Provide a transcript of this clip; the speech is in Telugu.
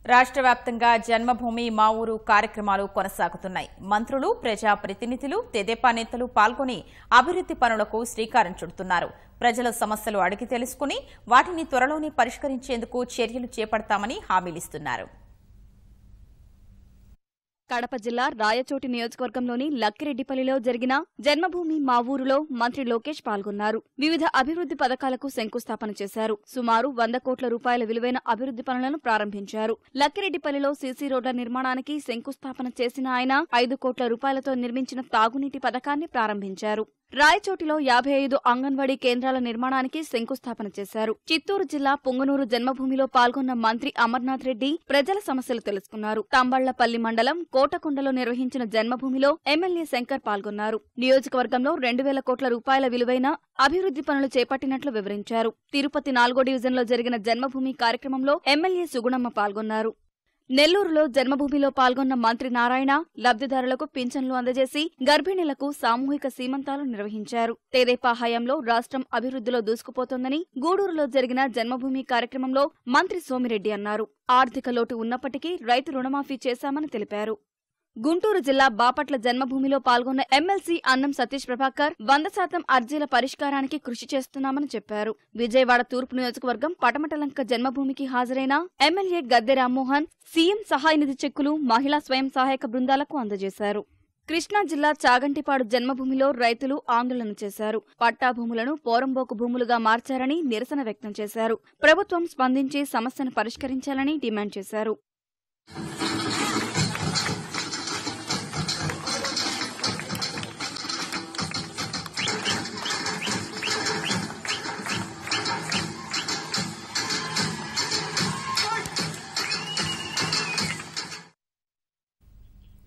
రాష్ట్ర వ్యాప్తంగా జన్మభూమి మా ఊరు కార్యక్రమాలు కొనసాగుతున్నాయి. మంత్రులు, ప్రజా ప్రతినిధులు, తెదేపా నేతలు పాల్గొని అభివృద్ధి పనులకు శ్రీకారం చుడుతున్నారు. ప్రజల సమస్యలు అడిగి తెలుసుకుని వాటిని త్వరలోనే పరిష్కరించేందుకు చర్యలు చేపడతామని హామీలిస్తున్నారు. కడప జిల్లా రాయచోటి నియోజకవర్గంలోని లక్కిరెడ్డిపల్లిలో జరిగిన జన్మభూమి మా ఊరులో మంత్రి లోకేష్ పాల్గొన్నారు. వివిధ అభివృద్ధి పథకాలకు శంకుస్థాపన చేశారు. సుమారు 100 కోట్ల రూపాయల విలువైన అభివృద్ధి పనులను ప్రారంభించారు. లక్కిరెడ్డిపల్లిలో సీసీ రోడ్ల నిర్మాణానికి శంకుస్థాపన చేసిన ఆయన 5 కోట్ల రూపాయలతో నిర్మించిన తాగునీటి పథకాన్ని ప్రారంభించారు. రాయచోటిలో 55 అంగన్వాడీ కేంద్రాల నిర్మాణానికి శంకుస్థాపన చేశారు. చిత్తూరు జిల్లా పొంగనూరు జన్మభూమిలో పాల్గొన్న మంత్రి అమర్నాథ్ రెడ్డి ప్రజల సమస్యలు తెలుసుకున్నారు. తంబళ్లపల్లి మండలం కోటకొండలో నిర్వహించిన జన్మభూమిలో ఎమ్మెల్యే శంకర్ పాల్గొన్నారు. నియోజకవర్గంలో 2,000 కోట్ల రూపాయల విలువైన అభివృద్ధి పనులు చేపట్టినట్లు వివరించారు. తిరుపతి 4వ డివిజన్లో జరిగిన జన్మభూమి కార్యక్రమంలో ఎమ్మెల్యే సుగుణమ్మ పాల్గొన్నారు. నెల్లూరులో జన్మభూమిలో పాల్గొన్న మంత్రి నారాయణ లబ్ధిదారులకు పింఛన్లు అందజేసి గర్భిణీలకు సామూహిక సీమంతాలు నిర్వహించారు. తెదేపా హయాంలో రాష్ట్రం అభివృద్ధిలో దూసుకుపోతోందని గూడూరులో జరిగిన జన్మభూమి కార్యక్రమంలో మంత్రి సోమిరెడ్డి అన్నారు. ఆర్థిక లోటు ఉన్నప్పటికీ రైతు రుణమాఫీ చేశామని తెలిపారు. గుంటూరు జిల్లా బాపట్ల జన్మభూమిలో పాల్గొన్న ఎమ్మెల్సీ అన్నం సతీష్ ప్రభాకర్ 100% అర్జీల పరిష్కారానికి కృషి చేస్తున్నామని చెప్పారు. విజయవాడ తూర్పు నియోజకవర్గం పటమటలంక జన్మభూమికి హాజరైన ఎమ్మెల్యే గద్దె రామ్మోహన్ సీఎం సహాయ నిధి చెక్కులు మహిళా స్వయం సహాయక బృందాలకు అందజేశారు. కృష్ణా జిల్లా చాగంటిపాడు జన్మభూమిలో రైతులు ఆందోళన చేశారు. పట్టా భూములను పోరంబోకు భూములుగా మార్చారని నిరసన వ్యక్తం చేశారు. ప్రభుత్వం స్పందించి సమస్యను పరిష్కరించాలని డిమాండ్ చేశారు.